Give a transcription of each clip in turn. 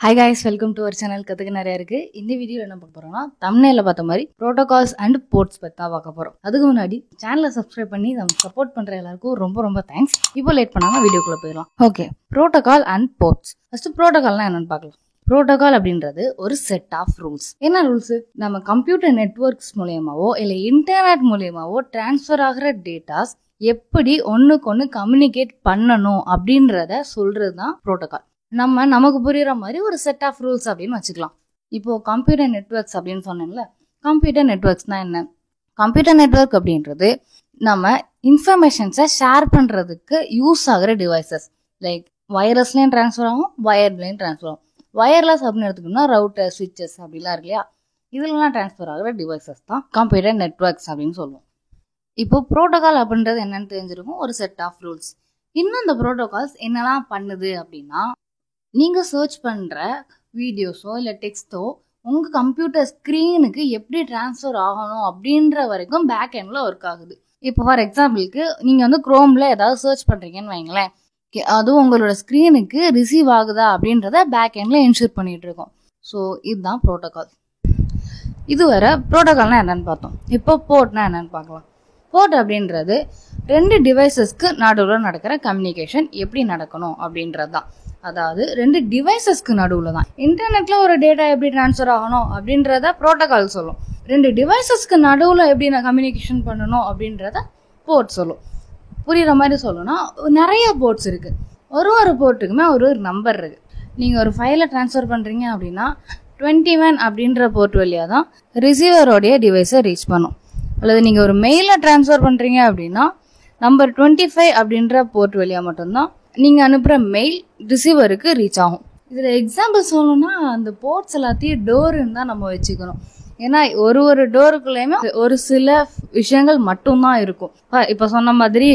Hi guys, welcome to our channel. கத்துக்க நிறைய இருக்கு. இந்த வீடியோல என்ன பார்க்க போறோம்னா thumbnailல பார்த்த மாதிரி protocols and ports பத்தி தான் பார்க்க போறோம். அதுக்கு முன்னாடி சேனலை சப்ஸ்கிரைப் பண்ணி நம்ம சப்போர்ட் பண்ற எல்லாருக்கும் ரொம்ப தேங்க்ஸ். இப்போ லேட் பண்ணாம வீடியோக்குள்ள போயிடலாம். Okay, protocol and ports. First protocolனா என்னன்னு பார்க்கலாம். புரோட்டோகால் அப்படின்றது ஒரு செட் ஆஃப் ரூல்ஸ். என்ன ரூல்ஸ்? நம்ம கம்ப்யூட்டர் நெட்வொர்க்ஸ் மூலமாவோ இல்ல இன்டர்நெட் மூலமாவோ டிரான்ஸ்ஃபர் ஆகிற டேட்டாஸ் எப்படி ஒன்னுக்கு கம்யூனிகேட் பண்ணணும் அப்படின்றத சொல்றதுதான் புரோட்டோகால். நமக்கு புரியுற மாதிரி ஒரு செட் ஆஃப் ரூல்ஸ் அப்படின்னு வச்சுக்கலாம். இப்போ கம்ப்யூட்டர் நெட்வொர்க்ஸ் அப்படின்னு சொன்னேன்ல, கம்ப்யூட்டர் நெட்வொர்க்ஸ்னா என்ன? கம்ப்யூட்டர் நெட்வொர்க் அப்படின்றது நம்ம இன்ஃபர்மேஷன்ஸை ஷேர் பண்றதுக்கு யூஸ் ஆகிற டிவைசஸ். லைக் வயர்லெஸ்லயும் டிரான்ஸ்ஃபர் ஆகும், வயர்லையும் டிரான்ஸ்ஃபர் ஆகும். வயர்லெஸ் அப்படின்னு எடுத்துக்கணும்னா ரவுட்டர், ஸ்விட்சஸ் அப்படிலாம் இருக்கு இல்லையா, இதுலாம் டிரான்ஸ்ஃபர் ஆகிற டிவைசஸ் தான் கம்ப்யூட்டர் நெட்வொர்க்ஸ் அப்படின்னு சொல்லுவோம். இப்போ புரோட்டோகால் அப்படின்றது என்னன்னு தெரிஞ்சிருக்கும், ஒரு செட் ஆஃப் ரூல்ஸ். இன்னும் இந்த புரோட்டோகால்ஸ் என்னெல்லாம் பண்ணுது அப்படின்னா, நீங்கள் சர்ச் பண்ணுற வீடியோஸோ இல்லை டெக்ஸ்ட்டோ உங்கள் கம்ப்யூட்டர் ஸ்க்ரீனுக்கு எப்படி டிரான்ஸ்ஃபர் ஆகணும் அப்படின்ற வரைக்கும் பேக் எண்டில் ஒர்க் ஆகுது. இப்போ ஃபார் எக்ஸாம்பிளுக்கு நீங்கள் குரோமில் ஏதாவது சர்ச் பண்ணுறீங்கன்னு வைங்களேன், அதுவும் உங்களோட ஸ்க்ரீனுக்கு ரிசீவ் ஆகுதா அப்படின்றத பேக் எண்டில் என்ஷூர் பண்ணிட்டு இருக்கோம். ஸோ இதுதான் ப்ரோட்டோகால். இதுவரை ப்ரோட்டோகால்னா என்னன்னு பார்த்தோம். இப்போ போர்ட்னா என்னன்னு பார்க்கலாம். போர்ட் அப்படின்றது ரெண்டு டிவைசஸ்க்கு நடுவில் நடக்கிற கம்யூனிகேஷன் எப்படி நடக்கணும் அப்படின்றது தான். அதாவது ரெண்டு டிவைசஸ்க்கு நடுவில் தான். இன்டர்நெட்ல ஒரு டேட்டா எப்படி டிரான்ஸ்ஃபர் ஆகணும் அப்படின்றத புரோட்டோகால் சொல்லும். ரெண்டு டிவைசஸ்க்கு நடுவில் எப்படி கம்யூனிகேஷன் பண்ணணும் அப்படின்றத போர்ட் சொல்லும். புரியுற மாதிரி சொல்லணும்னா நிறைய போர்ட்ஸ் இருக்கு. ஒரு போர்ட்டுக்குமே ஒரு நம்பர் இருக்கு. நீங்க ஒரு ஃபைலை டிரான்ஸ்ஃபர் பண்றீங்க அப்படின்னா 21 அப்படின்ற போர்ட் வழியா தான் ரிசீவரோடைய டிவைஸை ரீச் பண்ணும். அல்லது நீங்க ஒரு மெயிலை டிரான்ஸ்ஃபர் பண்றீங்க அப்படின்னா நம்பர் 25 அப்படின்ற போர்ட் வழியா மட்டும்தான் நீங்க அனுப்புற மெயில் ரிசீவருக்கு ரீச் ஆகும். இதுல எக்ஸாம்பிள் சொல்லணும்னா அந்த போர்ட்ஸ் எல்லாத்தையும் டோர்ன்னு தான் நம்ம வச்சுக்கணும். ஏன்னா ஒரு டோருக்குள்ளேயுமே ஒரு சில விஷயங்கள் மட்டும்தான் இருக்கும். இப்ப சொன்ன மாதிரி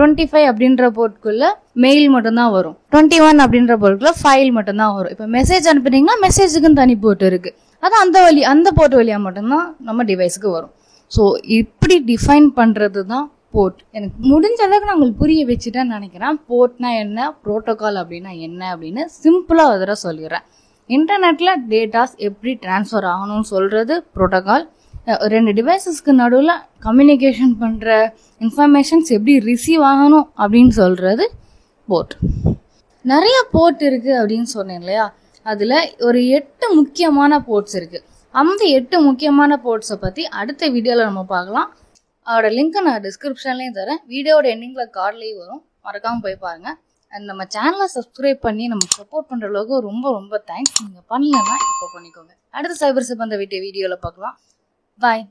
25 அப்படின்ற போர்ட்டுக்குள்ள மெயில் மட்டும்தான் வரும், 21 அப்படின்ற போர்ட்டுக்குள்ள ஃபைல் மட்டும்தான் வரும். இப்ப மெசேஜ் அனுப்புறீங்கன்னா மெசேஜுக்குன்னு தனி போர்ட் இருக்கு, அது அந்த போர்ட் வழியா மட்டும்தான் நம்ம டிவைஸுக்கு வரும். ஸோ இப்படி டிஃபைன் பண்றது தான் போர்ட். எனக்கு முடிஞ்ச அளவுக்கு நான் உங்களுக்கு புரிய வச்சுட்டேன்னு நினைக்கிறேன். போர்ட்னா என்ன, புரோட்டோகால் அப்படின்னா என்ன அப்படின்னு சிம்பிளா ஒரு தடவை சொல்லிடுறேன். இன்டர்நெட்ல டேட்டாஸ் எப்படி டிரான்ஸ்ஃபர் ஆகணும்னு சொல்றது புரோட்டோகால். ரெண்டு டிவைசஸ்க்கு நடுவில் கம்யூனிகேஷன் பண்ற இன்ஃபர்மேஷன்ஸ் எப்படி ரிசீவ் ஆகணும் அப்படின்னு சொல்றது போர்ட். நிறைய போர்ட் இருக்கு அப்படின்னு சொன்னேன் இல்லையா, அதுல ஒரு 8 முக்கியமான போர்ட்ஸ் இருக்கு. அந்த 8 முக்கியமான போர்ட்ஸை பத்தி அடுத்த வீடியோல நம்ம பார்க்கலாம். அதோட லிங்க் நான் டிஸ்கிரிப்ஷன்லயும் தரேன், வீடியோட எண்டிங்ல கார்ட்லயும் வரும், மறக்காம போய் பாருங்க. அண்ட் நம்ம சேனலை சப்ஸ்கிரைப் பண்ணி நம்ம சப்போர்ட் பண்ற அளவுக்கு ரொம்ப தேங்க்ஸ். நீங்க பண்ணலன்னா இப்போ பண்ணிக்கோங்க. அடுத்த சைபர் சிப் அந்த வீடியோல பார்க்கலாம். பாய்.